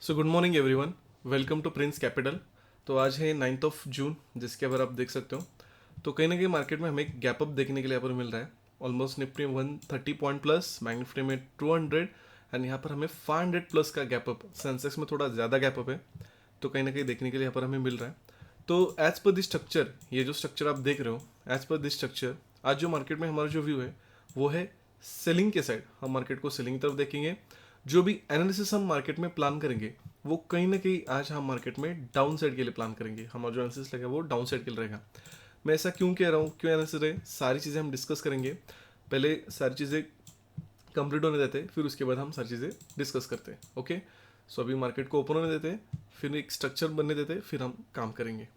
So good morning everyone, welcome to Prince Capital. तो आज है 9th ऑफ जून, जिसके ऊपर आप देख सकते हो। तो कहीं ना कहीं मार्केट में हमें एक गैप अप देखने के लिए यहाँ पर मिल रहा है। ऑलमोस्ट निफ्टी में 130 पॉइंट प्लस, बैंक निफ्टी में 200 एंड यहाँ पर हमें 500 प्लस का गैप अप, सेंसेक्स में थोड़ा ज़्यादा गैप अप है। तो कहीं ना कहीं देखने के लिए यहाँ पर हमें मिल रहा है। तो एज पर दिस स्ट्रक्चर, ये जो स्ट्रक्चर आप देख रहे हो, एज पर दिस स्ट्रक्चर आज जो मार्केट में हमारा जो व्यू है वो है सेलिंग के साइड। हम मार्केट को सेलिंग की तरफ देखेंगे। जो भी एनालिसिस हम मार्केट में प्लान करेंगे वो कहीं ना कहीं आज हम मार्केट में डाउन साइड के लिए प्लान करेंगे। हमारा जो एनालिसिस लगेगा वो डाउन साइड के लिए रहेगा। मैं ऐसा क्यों कह रहा हूँ, क्यों एनालिसिस रहे, सारी चीज़ें हम डिस्कस करेंगे। पहले सारी चीज़ें कंप्लीट होने देते हैं, फिर उसके बाद हम सारी चीज़ें डिस्कस करते हैं। ओके, सो अभी मार्केट को ओपन होने देते हैं, फिर एक स्ट्रक्चर बनने देते हैं, फिर हम काम करेंगे।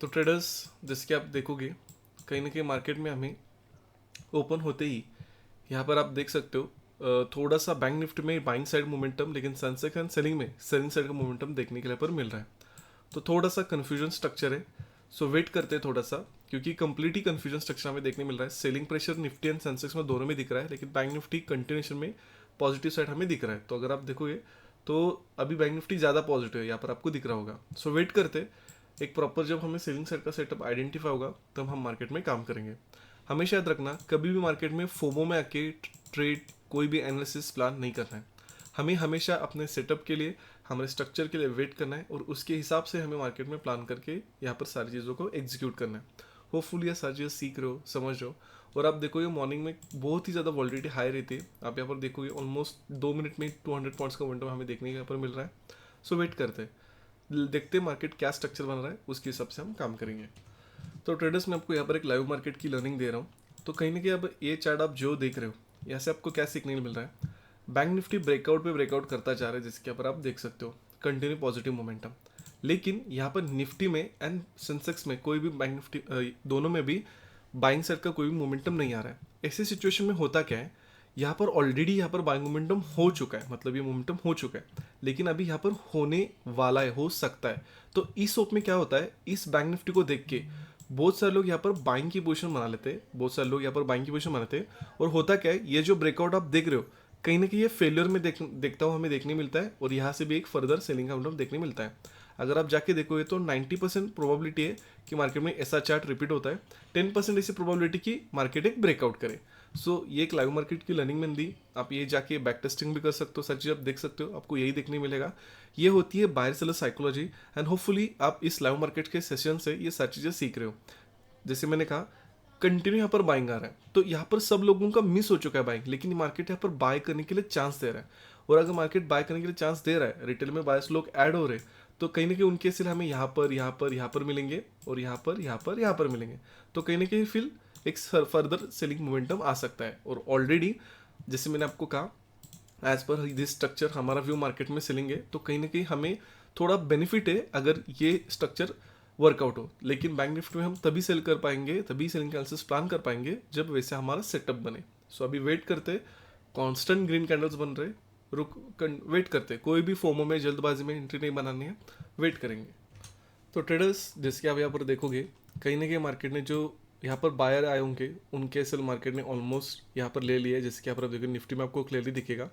तो ट्रेडर्स, जैसे कि आप देखोगे कहीं ना कहीं मार्केट में हमें ओपन होते ही यहाँ पर आप देख सकते हो थोड़ा सा बैंक निफ्टी में बाइंग साइड मोमेंटम, लेकिन सेंसेक्स एंड सेलिंग में सेलिंग साइड का मोमेंटम देखने के लिए पर मिल रहा है। तो थोड़ा सा कन्फ्यूजन स्ट्रक्चर है। सो वेट करते हैं थोड़ा सा, क्योंकि कंप्लीट ही कन्फ्यूजन स्ट्रक्चर हमें देखने मिल रहा है। Selling pressure Nifty and Sensex में दोनों में दिख रहा है, लेकिन बैंक निफ्टी कंटिन्यूशन में पॉजिटिव साइड हमें दिख रहा है। तो अगर आप देखोगे तो अभी बैंक निफ्टी ज़्यादा पॉजिटिव है, यहाँ पर आपको दिख रहा होगा। सो वेट करते एक प्रॉपर, जब हमें सेलिंग साइड का सेटअप आइडेंटिफाई होगा तब हम मार्केट में काम करेंगे। हमेशा याद रखना, कभी भी मार्केट में फोमो में आके ट्रेड कोई भी एनालिसिस प्लान नहीं करना है। हमें हमेशा अपने सेटअप के लिए, हमारे स्ट्रक्चर के लिए वेट करना है और उसके हिसाब से हमें मार्केट में प्लान करके यहाँ पर सारी चीज़ों को एग्जीक्यूट करना है। होपफुली ये सारी चीज़ें सीख रहे हो, समझ रहे हो। और आप देखोगे मॉर्निंग में बहुत ही ज़्यादा वॉलिडिटी हाई रहती है। आप यहाँ पर देखोगे ऑलमोस्ट 2 मिनट में 200 पॉइंट्स का मोमेंटम हमें देखने के यहाँ पर मिल रहा है। सो वेट करते हैं, देखते हैं मार्केट क्या स्ट्रक्चर बन रहा है, उसके हिसाब से हम काम करेंगे। तो ट्रेडर्स, मैं आपको यहाँ पर एक लाइव मार्केट की लर्निंग दे रहा हूँ। तो कहीं ना कहीं अब ये चार्ट आप जो देख रहे हो, यहाँ से आपको क्या सीखने को मिल रहा है। बैंक निफ्टी ब्रेकआउट पे ब्रेकआउट करता जा रहा है, जिसके ऊपर आप देख सकते हो कंटिन्यू पॉजिटिव मोमेंटम। लेकिन यहाँ पर निफ्टी में एंड सेंसेक्स में कोई भी बैंक निफ्टी दोनों में भी बाइंग साइड का कोई भी मोमेंटम नहीं आ रहा है। ऐसी सिचुएशन में होता क्या है, यहाँ पर ऑलरेडी यहाँ पर बाइंग मोमेंटम हो चुका है, मतलब ये मोमेंटम हो चुका है, लेकिन अभी यहाँ पर होने वाला है, हो सकता है। तो इस होप में क्या होता है, इस बैंक निफ्टी को देख के बहुत सारे लोग यहाँ पर बाइंग की पोजीशन बना लेते हैं, बहुत सारे लोग यहाँ पर बाइंग की पोजीशन बनाते हैं। और होता क्या है, ये जो ब्रेकआउट आप देख रहे हो कहीं ना कहीं ये फेलियर में देखता हुआ हमें देखने मिलता है, और यहाँ से भी एक फर्दर सेलिंग का मतलब देखने मिलता है। अगर आप जाके देखोगे तो 90% प्रोबेबिलिटी है कि मार्केट में ऐसा चार्ट रिपीट होता है। 10% ऐसी प्रोबेबिलिटी की मार्केट एक ब्रेकआउट करे। सो ये एक लाइव मार्केट की लर्निंग में दी। आप ये जाके बैक टेस्टिंग भी कर सकते हो, सारी चीज़ आप देख सकते हो, आपको यही देखने मिलेगा। ये होती है buyer seller psychology, and hopefully आप इस लाइव मार्केट के सेशन से ये सारी चीज़ें सीख रहे हो। जैसे मैंने कहा, कंटिन्यू यहाँ पर बाइंग आ रहा है, तो यहाँ पर सब लोगों का मिस हो चुका है बाइंग, लेकिन मार्केट यहाँ पर बाय करने के लिए चांस दे रहा है। और अगर मार्केट बाय करने के लिए चांस दे रहा है, रिटेल में बायर्स लोग ऐड हो रहे हैं, तो कहीं ना कहीं उनके सिर्फ हमें यहाँ पर यहाँ पर यहाँ पर मिलेंगे, और यहाँ पर यहाँ पर यहाँ पर मिलेंगे। तो कहीं ना कहीं फिर एक फर्दर सेलिंग मोमेंटम आ सकता है। और ऑलरेडी जैसे मैंने आपको कहा, एज पर दिस स्ट्रक्चर हमारा व्यू मार्केट में सेलिंग है, तो कहीं ना कहीं हमें थोड़ा बेनिफिट है अगर ये स्ट्रक्चर वर्कआउट हो। लेकिन बैंक निफ्टी में हम तभी सेल कर पाएंगे, तभी सेलिंग एनालिसिस प्लान कर पाएंगे जब वैसे हमारा सेटअप बने। सो अभी वेट करते, कांस्टेंट ग्रीन कैंडल्स बन रहे, वेट करते, कोई भी फोमो में जल्दबाजी में एंट्री नहीं बनानी है, वेट करेंगे। तो ट्रेडर्स, जैसे कि आप यहाँ पर देखोगे कहीं ना कहीं मार्केट ने जो यहाँ पर बायर आए होंगे उनके सेल मार्केट ने ऑलमोस्ट यहाँ पर ले लिया है। जैसे कि यहाँ पर आप देखोगे निफ्टी में आपको क्लियरली दिखेगा,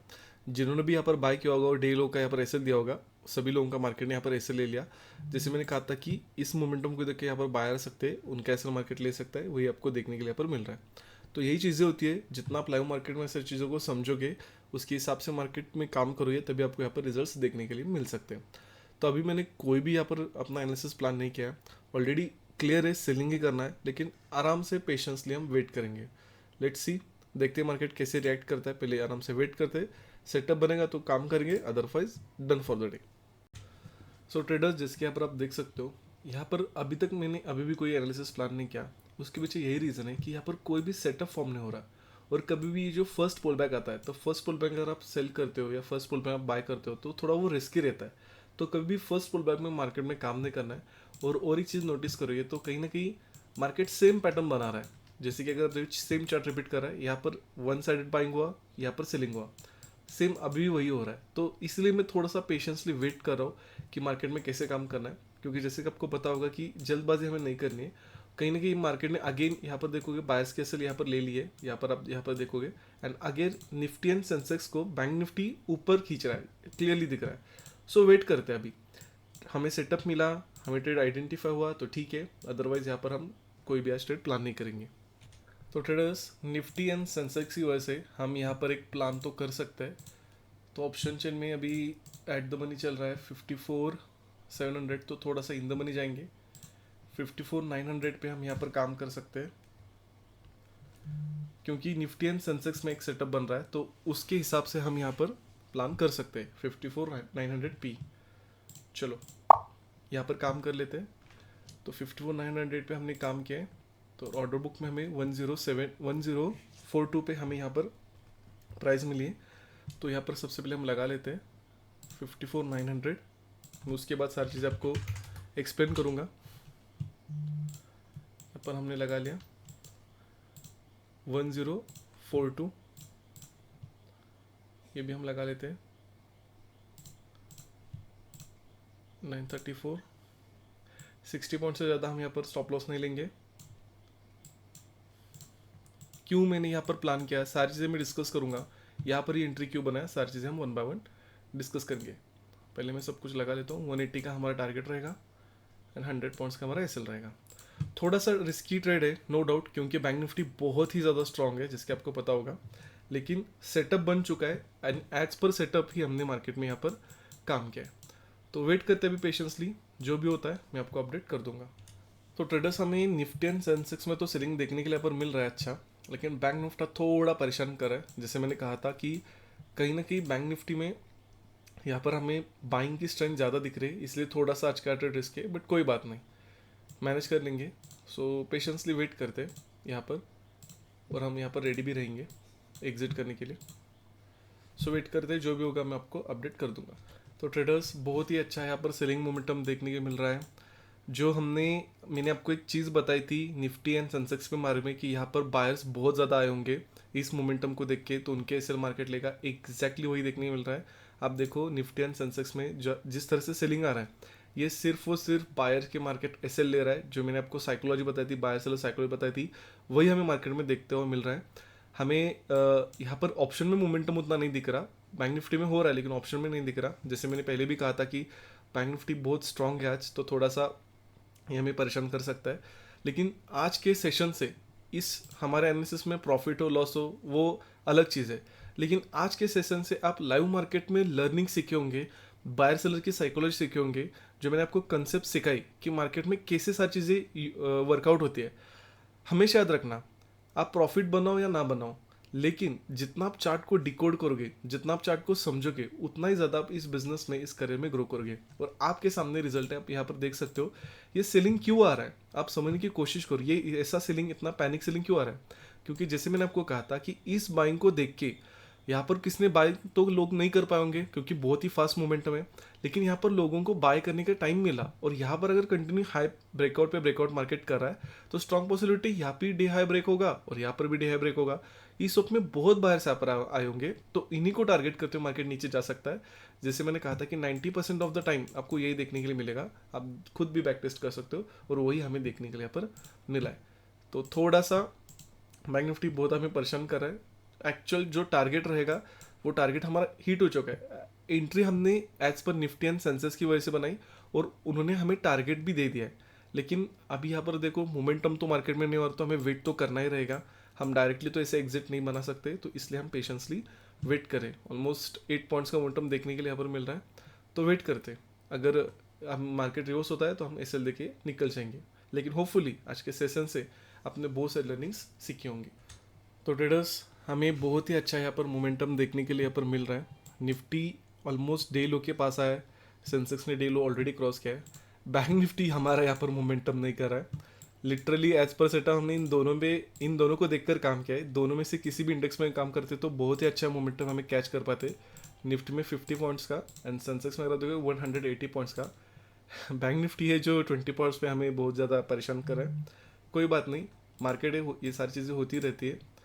जिन्होंने भी यहाँ पर बाय किया होगा और डे लो का यहाँ पर एसएल दिया होगा, सभी लोगों का मार्केट ने यहाँ पर एसएल ले लिया। जैसे मैंने कहा था कि इस मोमेंटम को देख के यहाँ पर बायर आ सकते हैं, उनका एसएल मार्केट ले सकता है, वही आपको देखने के लिए यहाँ पर मिल रहा है। तो यही चीज़ें होती है, जितना आप लाइव मार्केट में ऐसी चीज़ों को समझोगे, उसके हिसाब से मार्केट में काम करोगे, तभी आपको यहाँ पर रिजल्ट देखने के लिए मिल सकते हैं। तो अभी मैंने कोई भी यहाँ पर अपना एनालिसिस प्लान नहीं किया है, ऑलरेडी क्लियर है सेलिंग ही करना है, लेकिन आराम से पेशेंसली हम वेट करेंगे। लेट्स सी, देखते हैं मार्केट कैसे रिएक्ट करता है, पहले आराम से वेट करते हैं। सेटअप बनेगा तो काम करेंगे, otherwise done for the day. So traders, जिसके यहाँ पर आप देख सकते हो, यहाँ पर अभी तक मैंने अभी भी कोई एनालिसिस प्लान नहीं किया। उसके पीछे यही रीज़न है कि यहाँ पर कोई भी सेटअप फॉर्म नहीं हो रहा। और कभी भी जो फर्स्ट पुल बैक आता है, तो फर्स्ट पुल बैक अगर आप सेल करते हो या फर्स्ट पुल बैक आप बाय करते हो, तो थोड़ा वो रिस्की रहता है। तो कभी भी फर्स्ट पुल बैक में मार्केट में काम नहीं करना है। और एक चीज़ नोटिस करोगे तो कहीं ना कहीं मार्केट सेम पैटर्न बना रहा है। जैसे कि अगर सेम चार्ट रिपीट कर रहा है, यहाँ पर वन साइडेड बाइंग हुआ, यहाँ पर सेलिंग हुआ, सेम अभी भी वही हो रहा है। तो इसलिए मैं थोड़ा सा पेशेंसली वेट कर रहा हूँ कि मार्केट में कैसे काम करना है, क्योंकि जैसे कि आपको पता होगा कि जल्दबाजी हमें नहीं करनी है। कहीं ना कहीं मार्केट ने अगेन यहाँ पर देखोगे बायर्स के एसएल यहाँ पर ले लिए, यहाँ पर आप यहाँ पर देखोगे, and again Nifty and Sensex को बैंक निफ्टी ऊपर खींच रहा है, क्लियरली दिख रहा है। सो वेट करते हैं अभी, हमें सेटअप मिला, हमें ट्रेड आइडेंटिफाई हुआ तो ठीक है, अदरवाइज यहाँ पर हम कोई भी आज ट्रेड प्लान नहीं करेंगे। तो ट्रेडर्स निफ्टी एंड सेंसेक्स की वजह से हम यहाँ पर एक प्लान तो कर सकते हैं। तो ऑप्शन चेन में अभी एट द मनी चल रहा है 54,700, तो थोड़ा सा इन द मनी जाएंगे 54,900 पे हम यहाँ पर काम कर सकते हैं, क्योंकि निफ्टी एंड सेंसेक्स में एक सेटअप बन रहा है तो उसके हिसाब से हम यहाँ पर प्लान कर सकते हैं 54,900 पी। चलो यहाँ पर काम कर लेते हैं। तो 54,900 पे हमने काम किया है, तो ऑर्डर बुक में हमें 1042 पे हमें यहाँ पर प्राइस मिली है। तो यहाँ पर सबसे पहले हम लगा लेते हैं 54,900, उसके बाद सारी चीज़ें आपको एक्सप्लेन करूँगा। यहाँ पर हमने लगा लिया 1042, ये भी हम लगा लेते हैं 934, 60 पॉइंट से ज़्यादा हम यहाँ पर स्टॉप लॉस नहीं लेंगे। क्यों मैंने यहाँ पर प्लान किया है सारी चीज़ें मैं डिस्कस करूँगा, यहाँ पर ही एंट्री क्यों बनाया सारी चीज़ें हम वन बाय वन डिस्कस करेंगे। पहले मैं सब कुछ लगा लेता हूँ। 180 का हमारा टारगेट रहेगा एंड 100 पॉइंट्स का हमारा एसएल रहेगा। थोड़ा सा रिस्की ट्रेड है नो डाउट, क्योंकि बैंक निफ्टी बहुत ही ज़्यादा स्ट्रांग है जिसके आपको पता होगा, लेकिन सेटअप बन चुका है एंड एज पर सेटअप ही हमने मार्केट में यहाँ पर काम किया है। तो वेट करते हैं अभी पेशेंसली, जो भी होता है मैं आपको अपडेट कर दूंगा। तो ट्रेडर्स हमें निफ्टी एंड सेंसेक्स में तो सेलिंग देखने के लिए पर मिल रहा है अच्छा, लेकिन बैंक निफ्टी थोड़ा परेशान कर रहा है। जैसे मैंने कहा था कि कहीं ना कहीं बैंक निफ्टी में यहाँ पर हमें बाइंग की स्ट्रेंथ ज़्यादा दिख रही है, इसलिए थोड़ा सा आज का ट्रेड रिस्क है, बट कोई बात नहीं, मैनेज कर लेंगे। सो पेशेंसली वेट करते हैं यहाँ पर, और हम यहाँ पर रेडी भी रहेंगे एग्जिट करने के लिए। सो वेट करते हैं, जो भी होगा मैं आपको अपडेट कर दूंगा। तो ट्रेडर्स बहुत ही अच्छा यहाँ पर सेलिंग मोमेंटम देखने को मिल रहा है। जो मैंने आपको एक चीज़ बताई थी निफ्टी एंड सेंसेक्स के बारे में कि यहाँ पर बायर्स बहुत ज़्यादा आए होंगे इस मोमेंटम को देख के, तो उनके एसएल मार्केट लेगा, एग्जैक्टली वही देखने को मिल रहा है। आप देखो निफ्टी एंड सेंसेक्स में जिस तरह से सेलिंग आ रहा है, ये सिर्फ और सिर्फ बायर के मार्केट एसएल ले रहा है। जो मैंने आपको साइकोलॉजी बताई थी, बायर सेलर साइकोलॉजी बताई थी, वही हमें मार्केट में देखते हुए मिल रहा है। हमें यहाँ पर ऑप्शन में मोमेंटम उतना नहीं दिख रहा, बैंक निफ्टी में हो रहा है लेकिन ऑप्शन में नहीं दिख रहा। जैसे मैंने पहले भी कहा था कि बैंक निफ्टी बहुत स्ट्रांग है आज, तो थोड़ा सा ये हमें परेशान कर सकता है। लेकिन आज के सेशन से इस हमारे एनालिसिस में प्रॉफिट हो लॉस हो वो अलग चीज़ है, लेकिन आज के सेशन से आप लाइव मार्केट में लर्निंग सीखे होंगे, बायर सेलर की साइकोलॉजी सीखे होंगे, जो मैंने आपको कंसेप्ट सिखाई कि मार्केट में कैसे सारी चीज़ें वर्कआउट होती है। हमेशा याद रखना, आप प्रॉफिट बनाओ या ना बनाओ, लेकिन जितना आप चार्ट को डिकोड करोगे, जितना आप चार्ट को समझोगे, उतना ही ज़्यादा आप इस बिजनेस में, इस करियर में ग्रो करोगे। और आपके सामने रिजल्ट है, आप यहाँ पर देख सकते हो। ये सेलिंग क्यों आ रहा है आप समझने की कोशिश करो, ये ऐसा सेलिंग, इतना पैनिक सेलिंग क्यों आ रहा है? क्योंकि जैसे मैंने आपको कहा था कि इस बाइंग को देख के यहाँ पर किसने बाय तो लोग नहीं कर पाएंगे क्योंकि बहुत ही फास्ट मोमेंटम है, लेकिन यहाँ पर लोगों को बाय करने का टाइम मिला। और यहाँ पर अगर कंटिन्यू हाई ब्रेकआउट पे ब्रेकआउट मार्केट कर रहा है तो स्ट्रॉन्ग पॉसिबिलिटी यहाँ पे डे हाई ब्रेक होगा और यहाँ पर भी डे हाई ब्रेक होगा। इस वक्त में बहुत बाहर से यहाँ पर आए होंगे, तो इन्हीं को टारगेट करते हुए मार्केट नीचे जा सकता है। जैसे मैंने कहा था कि 90% ऑफ द टाइम आपको यही देखने के लिए मिलेगा, आप खुद भी बैक टेस्ट कर सकते हो, और वही हमें देखने के लिए यहाँ पर मिला है। तो थोड़ा सा बैंक निफ्टी बहुत हमें परेशान कर रहा है। एक्चुअल जो टारगेट रहेगा वो टारगेट हमारा हिट हो चुका है। एंट्री हमने as per Nifty and senses की वजह से बनाई और उन्होंने हमें टारगेट भी दे दिया है, लेकिन अभी यहाँ पर देखो मोमेंटम तो मार्केट में नहीं हो रहा, तो हमें वेट तो करना ही रहेगा। हम डायरेक्टली तो ऐसे एग्जिट नहीं बना सकते, तो इसलिए हम पेशेंसली वेट करें। ऑलमोस्ट 8 पॉइंट्स का मोमेंटम देखने के लिए यहाँ पर मिल रहा है, तो वेट करते हैं। अगर हम मार्केट रिवर्स होता है तो हम एसएल देके निकल जाएंगे, लेकिन होपफुली आज के सेशन से अपने बहुत से लर्निंग्स सीखी होंगी। तो ट्रेडर्स हमें बहुत ही अच्छा यहाँ पर मोमेंटम देखने के लिए यहाँ पर मिल रहा है। निफ्टी ऑलमोस्ट डे लो के पास आया है, सेंसेक्स ने डे लो ऑलरेडी क्रॉस किया है। बैंक निफ्टी हमारा यहाँ पर मोमेंटम नहीं कर रहा है। लिटरली एज पर सेटअप हमने इन दोनों को देखकर काम किया है। दोनों में से किसी भी इंडेक्स में काम करते तो बहुत ही अच्छा मोमेंटम हमें कैच कर पाते। निफ्टी में 50 पॉइंट्स का एंड सेंसेक्स में अगर देखोगे 180 पॉइंट्स का। बैंक निफ्टी है जो 20 पॉइंट्स पे हमें बहुत ज़्यादा परेशान कर रहा है। कोई बात नहीं, मार्केट है, ये सारी चीज़ें होती रहती है।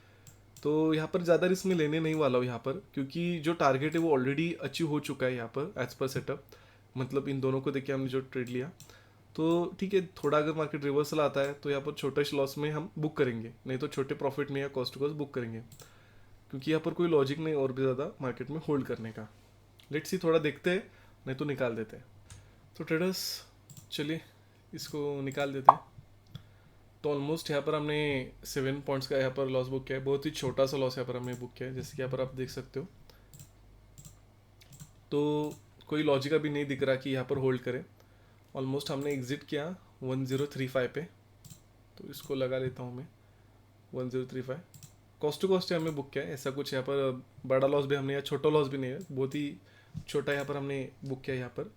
तो यहाँ पर ज़्यादा रिस्क में लेने नहीं वाला हूँ यहाँ पर, क्योंकि जो टारगेट है वो ऑलरेडी अचीव हो चुका है यहाँ पर एज पर सेटअप। मतलब इन दोनों को देख के हमने जो ट्रेड लिया, तो ठीक है, थोड़ा अगर मार्केट रिवर्सल आता है तो यहाँ पर छोटे लॉस में हम बुक करेंगे, नहीं तो छोटे प्रॉफिट में या कॉस्ट टू कॉस्ट बुक करेंगे, क्योंकि यहाँ पर कोई लॉजिक नहीं और भी ज़्यादा मार्केट में होल्ड करने का। लेट्स सी, थोड़ा देखते हैं, नहीं तो निकाल देते हैं। तो ट्रेडर्स चलिए इसको निकाल देते हैं। तो ऑलमोस्ट यहाँ पर हमने 7 पॉइंट्स का यहाँ पर लॉस बुक किया है, बहुत ही छोटा सा लॉस यहाँ पर हमने बुक किया है, जैसे कि यहाँ पर आप देख सकते हो। तो कोई लॉजिक अभी नहीं दिख रहा कि यहाँ पर होल्ड करें। ऑलमोस्ट हमने एग्जिट किया 1035 पे, तो इसको लगा लेता हूँ मैं 1035। कॉस्ट टू कॉस्ट हमने बुक किया है, ऐसा कुछ यहाँ पर बड़ा लॉस भी हमने या छोटा लॉस भी नहीं है, बहुत ही छोटा यहाँ पर हमने बुक किया है यहाँ पर।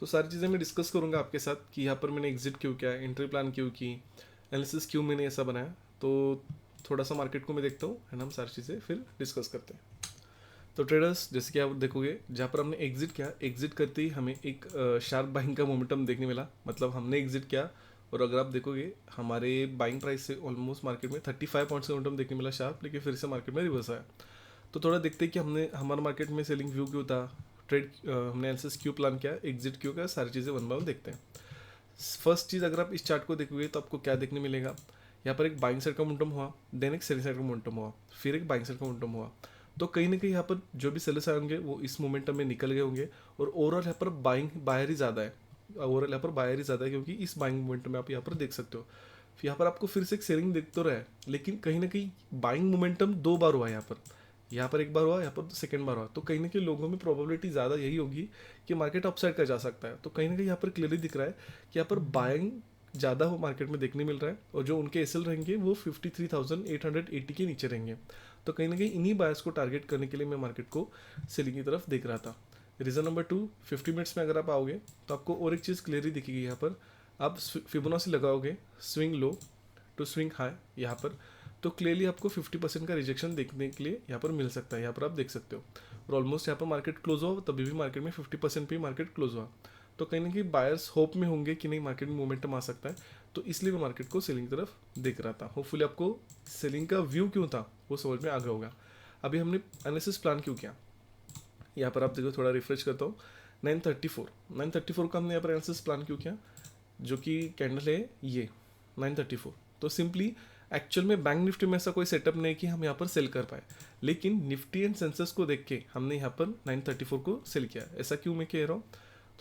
तो सारी चीज़ें मैं डिस्कस करूँगा आपके साथ कि यहाँ पर मैंने एग्जिट क्यों किया, एंट्री प्लान क्यों की, एनालिसिस क्यों मैंने ऐसा बनाया। तो थोड़ा सा मार्केट को मैं देखता हूँ एंड हम सारी चीज़ें फिर डिस्कस करते हैं। तो ट्रेडर्स जैसे कि आप देखोगे, जहाँ पर हमने एग्जिट किया, एग्जिट करते ही हमें एक शार्प बाइंग का मोमेंटम देखने मिला, मतलब हमने एग्जिट किया और अगर आप देखोगे हमारे बाइंग प्राइस से ऑलमोस्ट मार्केट में 35 पॉइंट्स का मोमेंटम देखने मिला शार्प, लेकिन फिर से मार्केट में रिवर्स आया। तो थोड़ा देखते हैं कि हमने हमारे मार्केट में सेलिंग व्यू क्यों था, ट्रेड हमने एनालिसिस क्यों प्लान किया, एग्जिट क्यों किया, सारी चीज़ें वन बाय वन देखते हैं। फर्स्ट चीज़, अगर आप इस चार्ट को देखोगे तो आपको क्या देखने मिलेगा, यहाँ पर एक बाइंग साइड का मोमेंटम हुआ, देन एक सेलिंग साइड का मोमेंटम हुआ, फिर एक बाइंग साइड का मोमेंटम हुआ। तो कहीं ना कहीं यहाँ पर जो भी सेलर्स आए होंगे वो इस मोमेंटम में निकल गए होंगे और ओवरऑल यहाँ पर बायर ही ज़्यादा है, ओवरऑल यहाँ पर बायर ही ज़्यादा है, क्योंकि इस बाइंग मोमेंटम में आप यहाँ पर देख सकते हो। फिर यहाँ पर आपको फिर से एक सेलिंग दिख तो रहा है, लेकिन कहीं ना कहीं बाइंग मोमेंटम 2 बार हुआ है यहाँ पर एक बार हुआ, यहाँ पर सेकंड बार हुआ। तो कहीं ना कहीं लोगों में प्रोबेबिलिटी ज़्यादा यही होगी कि मार्केट अपसाइड का जा सकता है। तो कहीं ना कहीं यहाँ पर क्लियरली दिख रहा है कि यहाँ पर बाइंग ज़्यादा हो मार्केट में देखने मिल रहा है, और जो उनके एसएल रहेंगे वो 53,880 के नीचे रहेंगे। तो कहीं ना कहीं इन्हीं बायर्स को टारगेट करने के लिए मैं मार्केट को सेलिंग की तरफ देख रहा था। रीज़न नंबर 2, 50 मिनट्स में अगर आप आओगे तो आपको और एक चीज़ क्लियरली दिखेगी। यहाँ पर आप फिबोनाची लगाओगे swing low to swing high यहाँ पर, तो क्लियरली आपको 50% का रिजेक्शन देखने के लिए यहाँ पर मिल सकता है, यहाँ पर आप देख सकते हो। और ऑलमोस्ट यहाँ पर मार्केट क्लोज हुआ, तभी भी मार्केट में 50% पे मार्केट क्लोज हुआ। तो कहीं ना कहीं बायर्स होप में होंगे कि नहीं मार्केट में मोमेंटम आ सकता है, तो इसलिए मैं मार्केट को सेलिंग तरफ देख रहा था। होपफुली आपको सेलिंग का व्यू क्यों था वो समझ में आ गया होगा। अभी हमने एनालिसिस प्लान क्यों किया, यहाँ पर आप देखो, थोड़ा रिफ्रेश करता हूँ। 934 का हमने यहाँ पर एनालिसिस प्लान क्यों किया, जो कि कैंडल है ये 934। तो सिंपली एक्चुअल में बैंक निफ्टी में ऐसा कोई सेटअप नहीं कि हम यहाँ पर सेल कर पाए, लेकिन निफ्टी एंड सेंसेस को देख के हमने यहाँ पर 934 को सेल किया। ऐसा क्यों मैं कह रहा हूँ,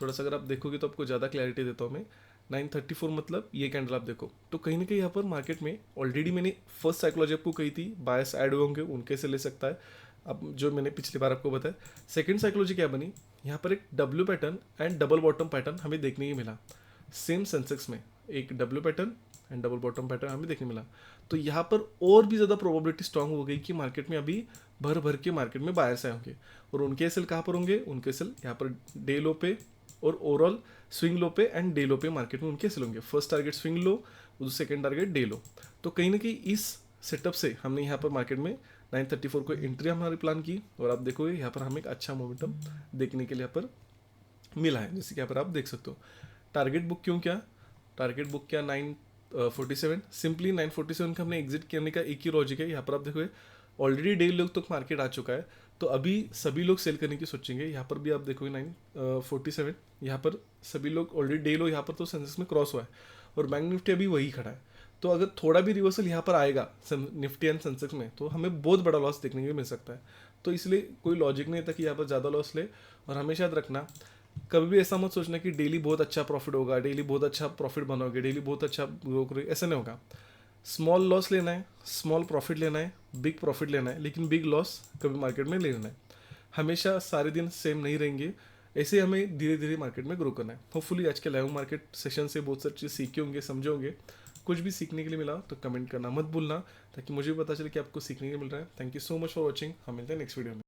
थोड़ा सा अगर आप देखोगे तो आपको ज़्यादा क्लैरिटी देता हूँ मैं। 934 मतलब ये कैंडल आप देखो, तो कहीं ना कहीं यहाँ पर मार्केट में ऑलरेडी मैंने फर्स्ट साइकोलॉजी आपको कही थी, बायस ऐड हुए होंगे उनके से ले सकता है, अब जो मैंने पिछली बार आपको बताया। सेकंड साइकोलॉजी क्या बनी, यहाँ पर एक W pattern and double bottom pattern हमें देखने को मिला। सेम सेंसेक्स में एक W pattern and double bottom pattern हमें देखने मिला। तो यहाँ पर और भी ज़्यादा प्रोबेबिलिटी स्ट्रांग हो गई कि मार्केट में अभी भर भर के मार्केट में बायर्स आए होंगे, और उनके एसएल कहाँ पर होंगे, उनके एसएल यहाँ पर डे लो पे और ओवरऑल स्विंग लो पे एंड डे लो पे मार्केट में उनके एसएल होंगे। First target swing low, second target day लो। तो कहीं ना कहीं इस सेटअप से हमने यहाँ पर मार्केट में 934 को एंट्री हमारी प्लान की, और आप देखोगे यहाँ पर हमें एक अच्छा मोमेंटम देखने के लिए यहाँ पर मिला है, जैसे कि यहाँ पर आप देख सकते हो। टारगेट बुक क्यों किया, टारगेट बुक किया 947। सिंपली 947 का हमने एग्जिट करने का एक ही लॉजिक है। यहाँ पर आप देखोगे ऑलरेडी 1.5 लाख तक मार्केट आ चुका है, तो अभी सभी लोग सेल करने की सोचेंगे। यहाँ पर भी आप देखोगे 947, यहाँ पर सभी लोग ऑलरेडी 1.5 लाख यहाँ पर तो सेंसेक्स में क्रॉस हुआ है, और बैंक निफ्टी अभी वही खड़ा है। तो अगर थोड़ा भी रिवर्सल यहाँ पर आएगा निफ्टी एंड सेंसेक्स में, तो हमें बहुत बड़ा लॉस देखने को मिल सकता है। तो इसलिए कोई लॉजिक नहीं था कि यहाँ पर ज़्यादा लॉस ले। और हमेशा याद रखना, कभी भी ऐसा मत सोचना कि डेली बहुत अच्छा प्रॉफिट होगा, डेली बहुत अच्छा प्रॉफिट बनाओगे, डेली बहुत अच्छा ग्रो करोगे, ऐसा नहीं होगा। स्मॉल लॉस लेना है, स्मॉल प्रॉफिट लेना है, बिग प्रॉफिट लेना है, लेकिन बिग लॉस कभी मार्केट में लेना है। हमेशा सारे दिन सेम नहीं रहेंगे, ऐसे हमें धीरे धीरे मार्केट में ग्रो करना है। होपफुली आज के लाइव मार्केट सेशन से बहुत सारी चीज़ सीखे होंगे, समझे होंगे। कुछ भी सीखने के लिए मिला तो कमेंट करना मत भूलना, ताकि मुझे भी पता चले कि आपको सीखने के लिए मिल रहा है। Thank you so much for watching, हम मिलते हैं नेक्स्ट वीडियो में।